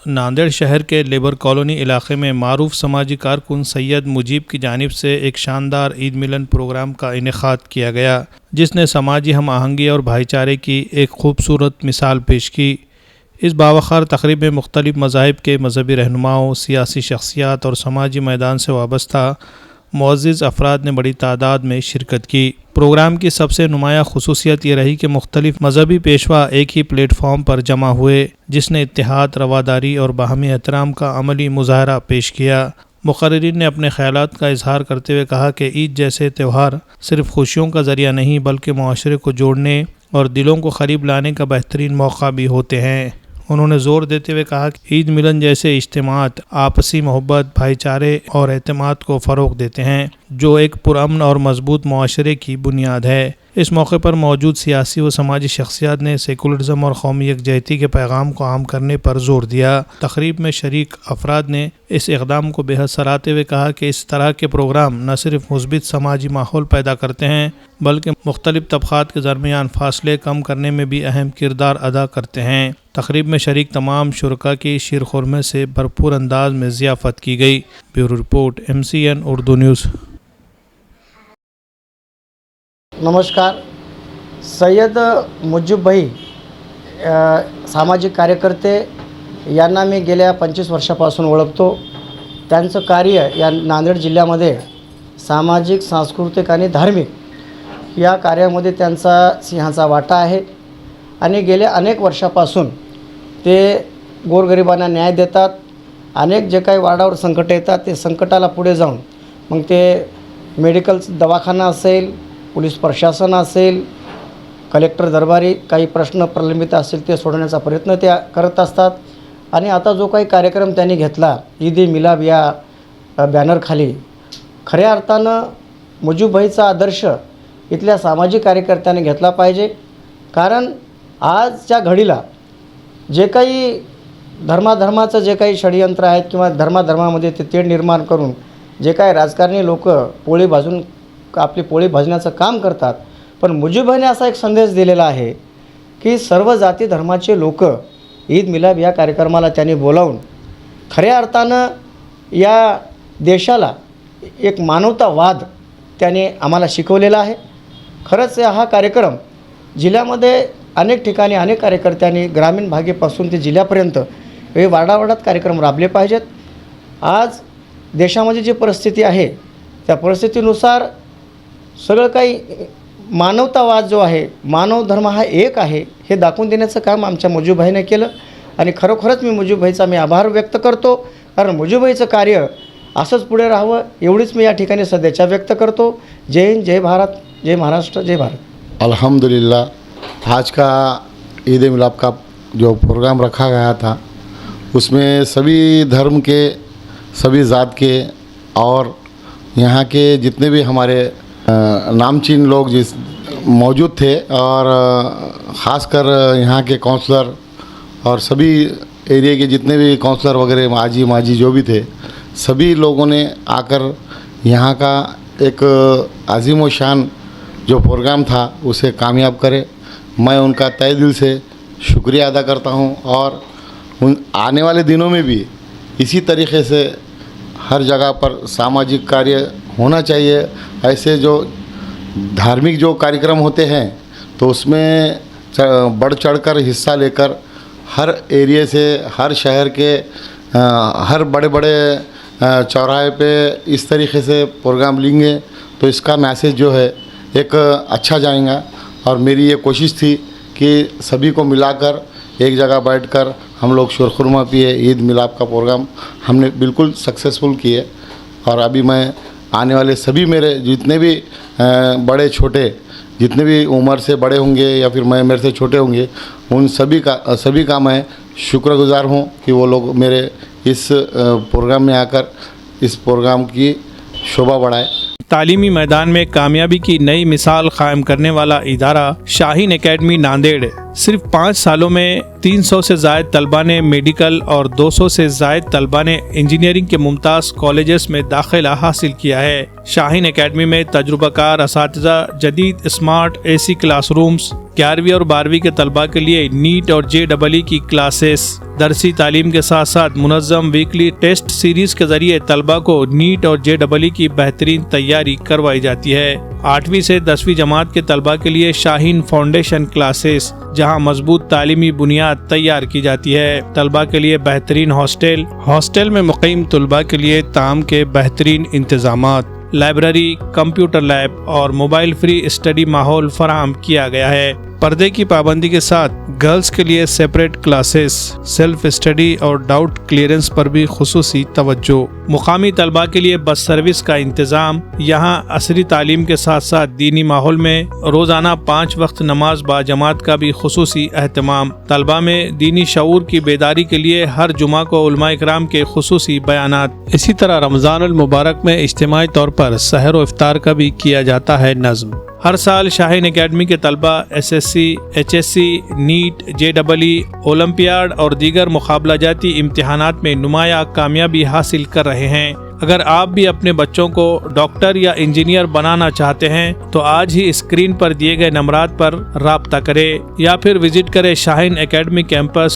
ناندیڑ شہر کے labour colony علاقے میں معروف سماجی کارکن سید مجیب کی جانب سے ایک شاندار عید ملن پروگرام کا انعقاد کیا گیا، جس نے سماجی ہم آہنگی اور بھائی چارے کی ایک خوبصورت مثال پیش کی۔ اس باوقار تقریب میں مختلف مذاہب کے مذہبی رہنماؤں، سیاسی شخصیات اور سماجی میدان سے وابستہ معزز افراد نے بڑی تعداد میں شرکت کی۔ پروگرام کی سب سے نمایاں خصوصیت یہ رہی کہ مختلف مذہبی پیشوا ایک ہی پلیٹ فارم پر جمع ہوئے، جس نے اتحاد، رواداری اور باہمی احترام کا عملی مظاہرہ پیش کیا۔ مقررین نے اپنے خیالات کا اظہار کرتے ہوئے کہا کہ عید جیسے تہوار صرف خوشیوں کا ذریعہ نہیں بلکہ معاشرے کو جوڑنے اور دلوں کو قریب لانے کا بہترین موقع بھی ہوتے ہیں۔ انہوں نے زور دیتے ہوئے کہا کہ عید ملن جیسے اجتماعات آپسی محبت، بھائی چارے اور اعتماد کو فروغ دیتے ہیں، جو ایک پرامن اور مضبوط معاشرے کی بنیاد ہے۔ اس موقع پر موجود سیاسی و سماجی شخصیات نے سیکولرزم اور قومی یکجہتی کے پیغام کو عام کرنے پر زور دیا۔ تقریب میں شریک افراد نے اس اقدام کو بے حد سراہتے ہوئے کہا کہ اس طرح کے پروگرام نہ صرف مثبت سماجی ماحول پیدا کرتے ہیں بلکہ مختلف طبقات کے درمیان فاصلے کم کرنے میں بھی اہم کردار ادا کرتے ہیں۔ تقریب میں شریک تمام شرکاء کی شیر خورمے سے بھرپور انداز میں ضیافت کی گئی۔ Bureau report MCN Urdu news. नमस्कार. सय्यद मुजीब भाई सामाजिक कार्यकर्ते यांना मी गेल्या 25 वर्षापासून ओळखतो। त्यांचं कार्य या नांदेड जिल्ह्यामध्ये सामाजिक, सांस्कृतिक आणि धार्मिक या कार्यामध्ये त्यांचा सिंहाचा वाटा आहे आणि गेल्या अनेक वर्षापासून ते गोरगरिबांना न्याय देतात। अनेक जे काही वाडावर संकट येतात ते संकटाला पुढे जाऊन मग ते मेडिकल दवाखाना असेल, पोलीस प्रशासन असेल, कलेक्टर दरबारी काही प्रश्न प्रलंबित असतील ते सोडवण्याचा प्रयत्न ते करत असतात। आणि आता जो काही कार्यक्रम त्यांनी घेतला ईद मिलाद या बॅनरखाली, खऱ्या अर्थानं मुजीबभाईचा आदर्श इथल्या सामाजिक कार्यकर्त्यांनी घेतला पाहिजे। कारण आजच्या घडीला जे काही धर्माचं जे काही षडयंत्र आहेत किंवा धर्मामध्ये ते तेढ निर्माण करून जे काही राजकारणी लोक पोळी भाजून आपली पोळी भाजण्याचं काम करतात, पण मुजीबभाईने असा एक संदेश दिलेला आहे की सर्व जाती धर्माचे लोक ईद मिलाद या कार्यक्रमाला त्यांनी बोलावून खऱ्या अर्थानं या देशाला एक मानवतावाद त्यांनी आम्हाला शिकवलेला आहे। खरंच हा कार्यक्रम जिल्ह्यामध्ये अनेक ठिकाणी अनेक कार्यकर्त्यांनी ग्रामीण भागापासून ते जिल्ह्यापर्यंत हे वाडावाडात कार्यक्रम राबले पाहिजेत। आज देशामध्ये जी परिस्थिती आहे त्या परिस्थितीनुसार सगळं काही मानवतावाद जो आहे, मानव धर्म हा एक आहे हे दाखवून देण्याचं काम आमच्या मुजीबभाईने केलं आणि खरोखरच मी मुजीबभाईचा आभार व्यक्त करतो। कारण मुजीबभाईचं कार्य असंच पुढे राहावं एवढीच मी या ठिकाणी सदिच्छा व्यक्त करतो। जय हिंद, जय भारत, जय महाराष्ट्र, जय भारत। अल्हम्दुलिल्लाह, आज का ईद मिलाद का जो प्रोग्राम रखा गया था उसमें सभी धर्म के, सभी ज़ात के और यहाँ के जितने भी हमारे नामचीन लोग जिस मौजूद थे और ख़ासकर यहाँ के काउंसलर और सभी एरिया के जितने भी काउंसलर वगैरह माजी जो भी थे, सभी लोगों ने आकर यहाँ का एक अजीम व शान जो प्रोग्राम था उसे कामयाब करे। मैं उनका तहे दिल से शुक्रिया अदा करता हूँ और उन आने वाले दिनों में भी इसी तरीक़े से हर जगह पर सामाजिक कार्य होना चाहिए। ऐसे जो धार्मिक जो कार्यक्रम होते हैं तो उसमें बढ़ चढ़कर हिस्सा लेकर हर एरिया से, हर शहर के हर बड़े चौराहे पे इस तरीके से प्रोग्राम लेंगे तो इसका मैसेज जो है एक अच्छा जाएगा। और मेरी ये कोशिश थी कि सभी को मिलाकर एक जगह बैठकर हम लोग शुरखुरमा पिए। ईद मिलाद का प्रोग्राम हमने बिल्कुल सक्सेसफुल किए और अभी मैं आने वाले सभी मेरे जितने भी बड़े छोटे जितने भी उम्र से बड़े होंगे या फिर मैं मेरे से छोटे होंगे उन सभी का मैं शुक्रगुजार हूँ कि वो लोग मेरे इस प्रोग्राम में आकर इस प्रोग्राम की शोभा बढ़ाए। तालीमी मैदान में कामयाबी की नई मिसाल कायम करने वाला इदारा शाहीन एकेडमी नांदेड़ सिर्फ 5 सालों में 300 से ज़ायद तलबा ने मेडिकल और 200 से ज़ायद तलबा ने इंजीनियरिंग के मुमताज़ कॉलेजेस में दाखिला हासिल किया है। शाहीन एकेडमी में तजुर्बाकार असातिज़ा, जदीद स्मार्ट AC क्लासरूम्स, 11वीं और 12वीं के तलबा के लिए नीट और JEE की क्लासेस, दरसी तालीम के साथ साथ मुनज़्ज़म वीकली टेस्ट सीरीज़ के ज़रिए तलबा को नीट और JEE की बेहतरीन तैयारी करवाई जाती है। 8वीं से 10वीं जमात के तलबा के लिए शाहीन फाउंडेशन क्लासेस, जहां मजबूत तालीमी बुनियाद तैयार की जाती है। तलबा के लिए बेहतरीन हॉस्टल में मुक़ीम तलबा के लिए ताम के बेहतरीन इंतज़ामात, लाइब्रेरी, कंप्यूटर लैब और मोबाइल फ्री स्टडी माहौल फराहम किया गया है। पर्दे की पाबंदी के साथ गर्ल्स के लिए सेपरेट क्लासेस, सेल्फ स्टडी और डाउट क्लियरेंस पर भी खुसूसी तवज्जो। मुकामी तलबा के लिए बस सर्विस का इंतज़ाम। यहाँ असरी तालीम के साथ साथ दीनी माहौल में रोज़ाना 5 वक्त नमाज बाजमात का भी खुसूसी अहतमाम। तलबा में दीनी शऊर की बेदारी के लिए हर जुमा को उलमा इकराम के खुसूसी बयानात। इसी तरह रमज़ानुल मुबारक में इज्तिमाई तौर पर सहर व इफ्तार का भी किया जाता है नज़्म। हर साल शाहीन एकेडमी के तलबा SSC, HSC, NEET, JEE, olympiad और दीगर मुकाबला जाती इम्तिहानात में नुमाया कामयाबी हासिल कर रहे हैं। अगर आप भी अपने बच्चों को डॉक्टर या इंजीनियर बनाना चाहते हैं तो आज ही स्क्रीन पर दिए गए नंबरात पर राब्ता करें या फिर विजिट करें शाहीन एकेडमी कैंपस